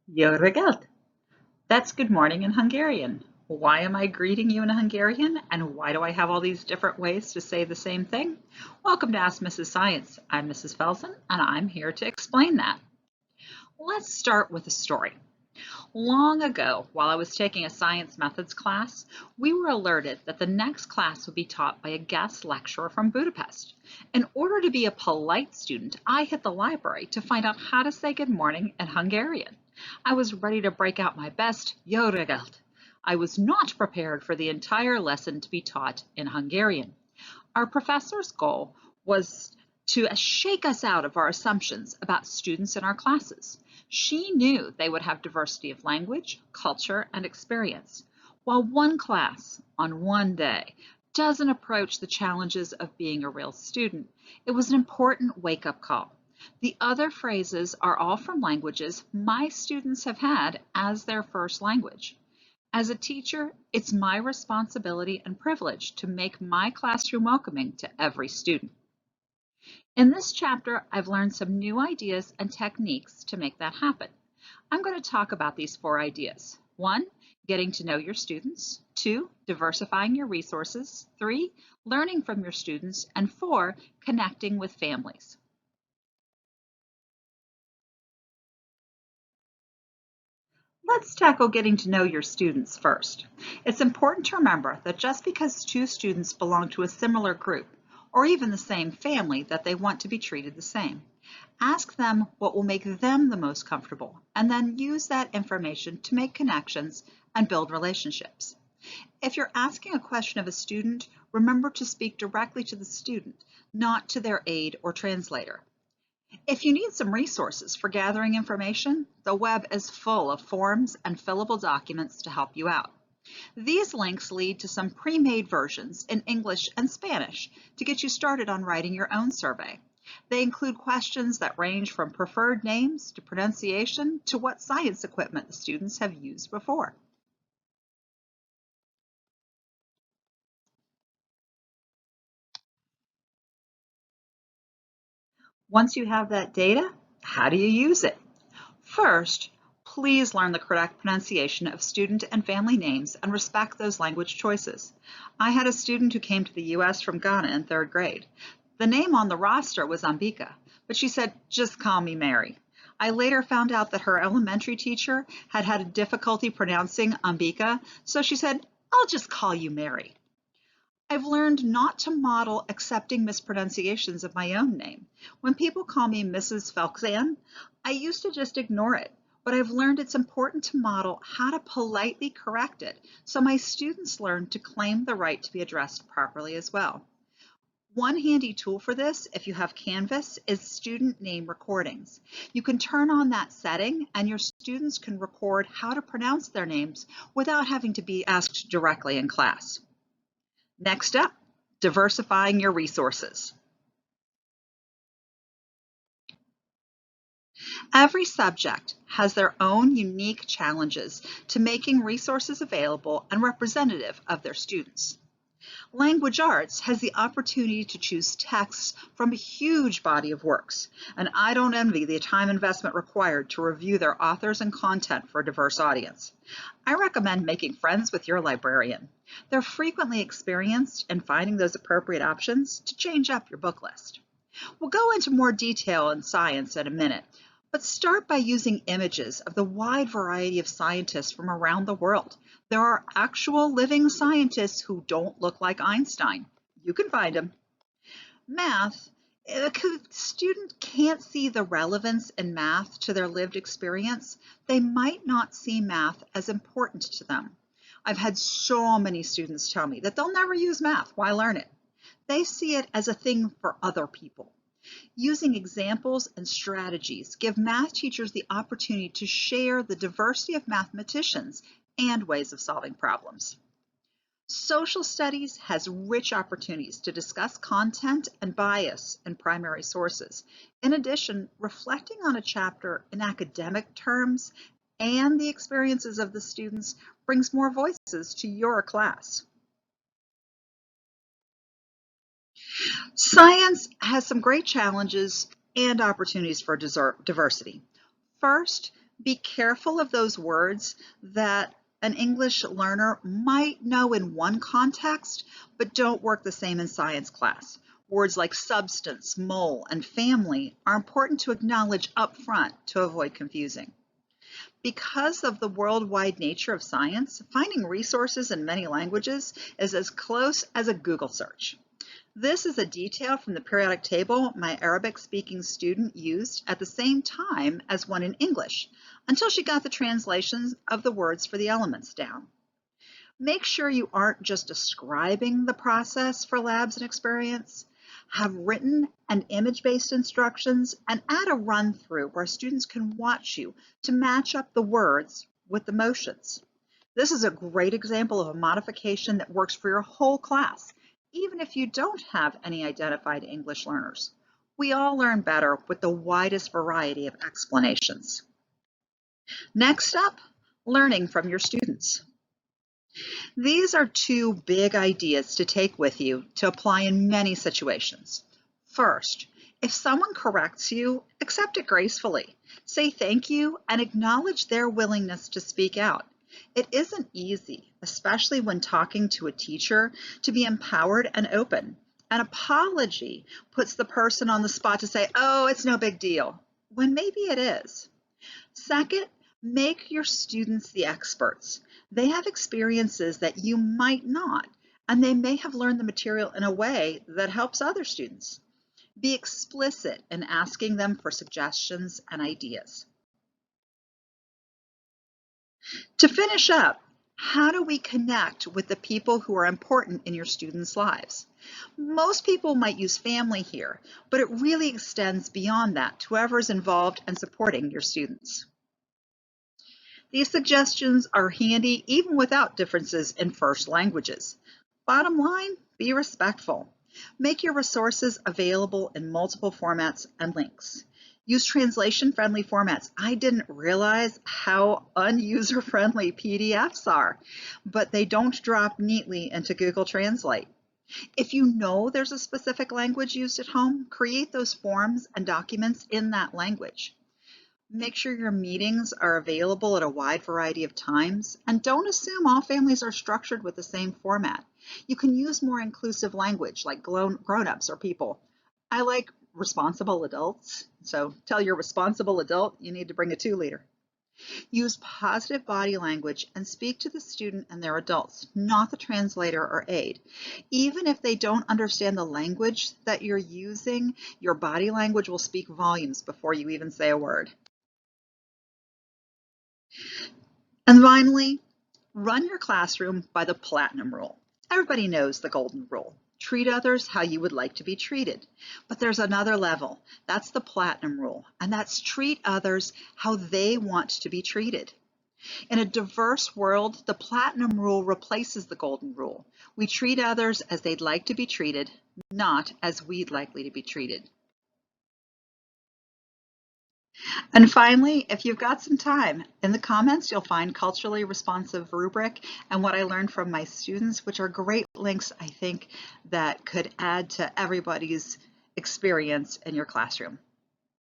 Jó reggelt! That's good morning in Hungarian. Why am I greeting you in Hungarian, and why do I have all these different ways to say the same thing? Welcome to Ask Mrs. Science. I'm Mrs. Felsen, and I'm here to explain that. Let's start with a story. Long ago, while I was taking a science methods class, we were alerted that the next class would be taught by a guest lecturer from Budapest. In order to be a polite student, I hit the library to find out how to say good morning in Hungarian. I was ready to break out my best Jó reggelt. I was not prepared for the entire lesson to be taught in Hungarian. Our professor's goal was to shake us out of our assumptions about students in our classes. She knew they would have diversity of language, culture, and experience. While one class on one day doesn't approach the challenges of being a real student, it was an important wake-up call. The other phrases are all from languages my students have had as their first language. As a teacher, it's my responsibility and privilege to make my classroom welcoming to every student. In this chapter, I've learned some new ideas and techniques to make that happen. I'm going to talk about these 4 ideas. 1, getting to know your students. 2, diversifying your resources. 3, learning from your students. And 4, connecting with families. Let's tackle getting to know your students first. It's important to remember that just because 2 students belong to a similar group, or even the same family, that they want to be treated the same. Ask them what will make them the most comfortable, and then use that information to make connections and build relationships. If you're asking a question of a student, remember to speak directly to the student, not to their aide or translator. If you need some resources for gathering information, the web is full of forms and fillable documents to help you out. These links lead to some pre-made versions in English and Spanish to get you started on writing your own survey. They include questions that range from preferred names to pronunciation to what science equipment the students have used before. Once you have that data, how do you use it? First, please learn the correct pronunciation of student and family names and respect those language choices. I had a student who came to the US from Ghana in 3rd grade. The name on the roster was Ambika, but she said, "Just call me Mary." I later found out that her elementary teacher had had difficulty pronouncing Ambika, so she said, "I'll just call you Mary." I've learned not to model accepting mispronunciations of my own name. When people call me Mrs. Felxan, I used to just ignore it, but I've learned it's important to model how to politely correct it so my students learn to claim the right to be addressed properly as well. One handy tool for this, if you have Canvas, is student name recordings. You can turn on that setting and your students can record how to pronounce their names without having to be asked directly in class. Next up, diversifying your resources. Every subject has their own unique challenges to making resources available and representative of their students. Language arts has the opportunity to choose texts from a huge body of works, and I don't envy the time investment required to review their authors and content for a diverse audience. I recommend making friends with your librarian. They're frequently experienced in finding those appropriate options to change up your book list. We'll go into more detail in science in a minute, but start by using images of the wide variety of scientists from around the world. There are actual living scientists who don't look like Einstein. You can find them. Math. If a student can't see the relevance in math to their lived experience, they might not see math as important to them. I've had so many students tell me that they'll never use math. Why learn it? They see it as a thing for other people. Using examples and strategies give math teachers the opportunity to share the diversity of mathematicians and ways of solving problems. Social studies has rich opportunities to discuss content and bias in primary sources. In addition, reflecting on a chapter in academic terms and the experiences of the students brings more voices to your class. Science has some great challenges and opportunities for diversity. First, Be careful of those words that an English learner might know in one context, but don't work the same in science class. Words like substance, mole, and family are important to acknowledge up front to avoid confusing. Because of the worldwide nature of science, finding resources in many languages is as close as a Google search. This is a detail from the periodic table my Arabic-speaking student used at the same time as one in English, until she got the translations of the words for the elements down. Make sure you aren't just describing the process for labs and experiments. Have written and image-based instructions and add a run-through where students can watch you to match up the words with the motions. This is a great example of a modification that works for your whole class, even if you don't have any identified English learners. We all learn better with the widest variety of explanations. Next up, learning from your students. These are two big ideas to take with you to apply in many situations. First, if someone corrects you, accept it gracefully. Say thank you and acknowledge their willingness to speak out. It isn't easy, especially when talking to a teacher, to be empowered and open. An apology puts the person on the spot to say, "Oh, it's no big deal," when maybe it is. Second, make your students the experts. They have experiences that you might not, and they may have learned the material in a way that helps other students. Be explicit in asking them for suggestions and ideas. To finish up, how do we connect with the people who are important in your students' lives? Most people might use family here, but it really extends beyond that to whoever's involved in supporting your students. These suggestions are handy even without differences in first languages. Bottom line, be respectful. Make your resources available in multiple formats and links. Use translation-friendly formats. I didn't realize how unuser-friendly PDFs are, but they don't drop neatly into Google Translate. If you know there's a specific language used at home, create those forms and documents in that language. Make sure your meetings are available at a wide variety of times, and don't assume all families are structured with the same format. You can use more inclusive language like grown-ups or people. I like responsible adults, so tell your responsible adult you need to bring a 2-liter. Use positive body language and speak to the student and their adults, not the translator or aide. Even if they don't understand the language that you're using, your body language will speak volumes before you even say a word. And finally, run your classroom by the platinum rule. Everybody knows the golden rule. Treat others how you would like to be treated. But there's another level. That's the platinum rule, and that's treat others how they want to be treated. In a diverse world, the platinum rule replaces the golden rule. We treat others as they'd like to be treated, not as we'd likely to be treated. And finally, if you've got some time, in the comments you'll find culturally responsive rubric and what I learned from my students, which are great links, I think, that could add to everybody's experience in your classroom.